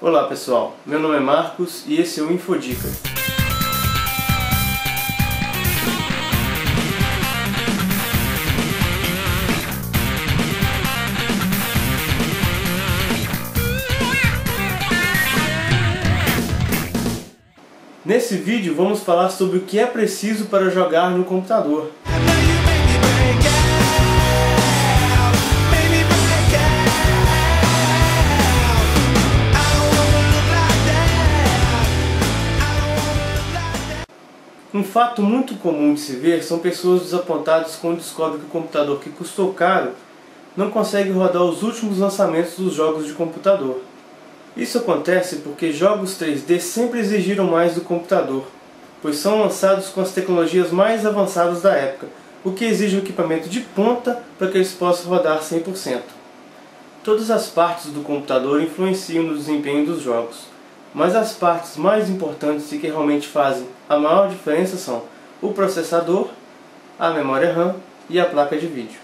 Olá pessoal, meu nome é Marcos e esse é o Infodica. Nesse vídeo vamos falar sobre o que é preciso para jogar no computador. Um fato muito comum de se ver são pessoas desapontadas quando descobrem que o computador que custou caro não consegue rodar os últimos lançamentos dos jogos de computador. Isso acontece porque jogos 3D sempre exigiram mais do computador, pois são lançados com as tecnologias mais avançadas da época, o que exige um equipamento de ponta para que eles possam rodar 100%. Todas as partes do computador influenciam no desempenho dos jogos, mas as partes mais importantes e que realmente fazem a maior diferença são o processador, a memória RAM e a placa de vídeo.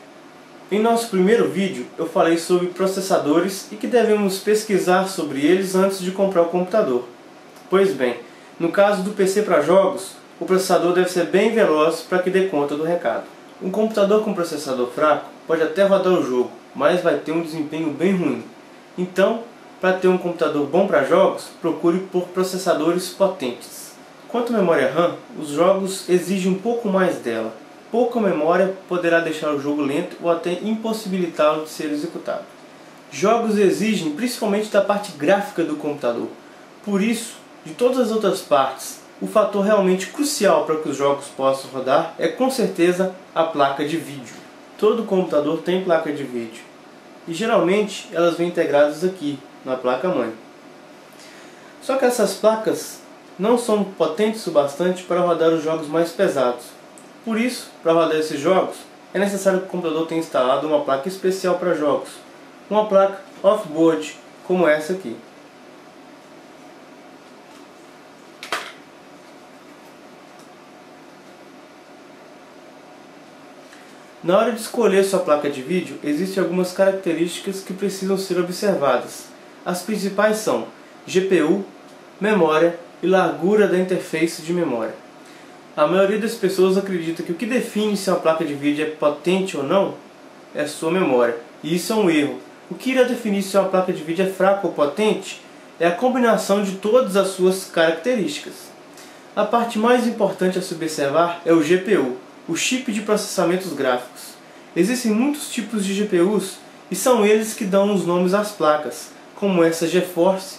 Em nosso primeiro vídeo eu falei sobre processadores e que devemos pesquisar sobre eles antes de comprar o computador. Pois bem, no caso do PC para jogos, o processador deve ser bem veloz para que dê conta do recado. Um computador com processador fraco pode até rodar o jogo, mas vai ter um desempenho bem ruim. Então, para ter um computador bom para jogos, procure por processadores potentes. Quanto à memória RAM, os jogos exigem um pouco mais dela. Pouca memória poderá deixar o jogo lento ou até impossibilitá-lo de ser executado. Jogos exigem principalmente da parte gráfica do computador. Por isso, de todas as outras partes, o fator realmente crucial para que os jogos possam rodar é com certeza a placa de vídeo. Todo computador tem placa de vídeo e geralmente elas vêm integradas aqui na placa-mãe. Só que essas placas não são potentes o bastante para rodar os jogos mais pesados. Por isso, para rodar esses jogos, é necessário que o computador tenha instalado uma placa especial para jogos, uma placa off-board como essa aqui. Na hora de escolher sua placa de vídeo, existem algumas características que precisam ser observadas. As principais são GPU, memória e largura da interface de memória. A maioria das pessoas acredita que o que define se uma placa de vídeo é potente ou não é a sua memória, e isso é um erro. O que irá definir se uma placa de vídeo é fraca ou potente é a combinação de todas as suas características. A parte mais importante a se observar é o GPU, o chip de processamentos gráficos. Existem muitos tipos de GPUs e são eles que dão os nomes às placas, como essa GeForce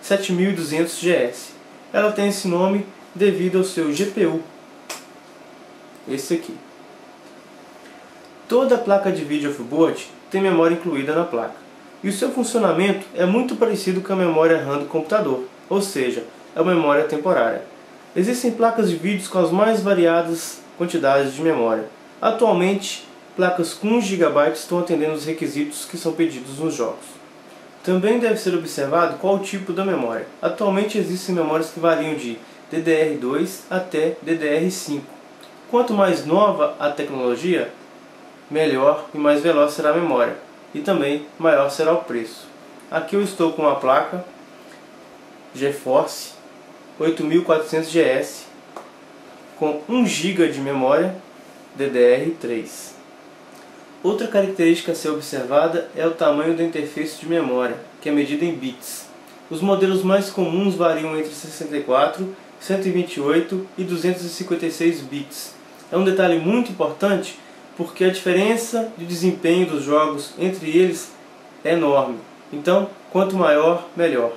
7200GS. Ela tem esse nome devido ao seu GPU, esse aqui. Toda placa de vídeo off-board tem memória incluída na placa, e o seu funcionamento é muito parecido com a memória RAM do computador, ou seja, é uma memória temporária. Existem placas de vídeos com as mais variadas quantidades de memória. Atualmente, placas com 1 GB estão atendendo os requisitos que são pedidos nos jogos. Também deve ser observado qual o tipo da memória. Atualmente existem memórias que variam de DDR2 até DDR5. Quanto mais nova a tecnologia, melhor e mais veloz será a memória, e também maior será o preço. Aqui eu estou com uma placa GeForce 8400GS com 1 GB de memória DDR3. Outra característica a ser observada é o tamanho da interface de memória, que é medida em bits. Os modelos mais comuns variam entre 64, 128 e 256 bits. É um detalhe muito importante porque a diferença de desempenho dos jogos entre eles é enorme. Então, quanto maior, melhor.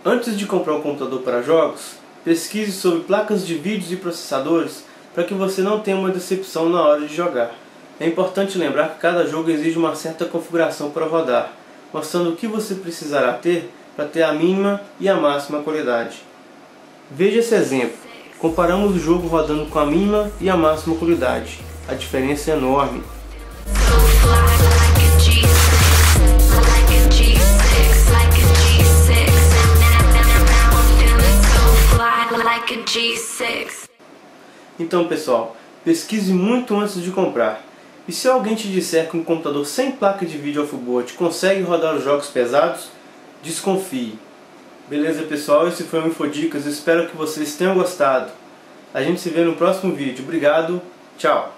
Antes de comprar um computador para jogos, pesquise sobre placas de vídeos e processadores para que você não tenha uma decepção na hora de jogar. É importante lembrar que cada jogo exige uma certa configuração para rodar, mostrando o que você precisará ter para ter a mínima e a máxima qualidade. Veja esse exemplo. Comparamos o jogo rodando com a mínima e a máxima qualidade. A diferença é enorme. Então pessoal, pesquise muito antes de comprar. E se alguém te disser que um computador sem placa de vídeo off-board consegue rodar os jogos pesados, desconfie. Beleza, pessoal? Esse foi o Infodicas. Espero que vocês tenham gostado. A gente se vê no próximo vídeo. Obrigado. Tchau.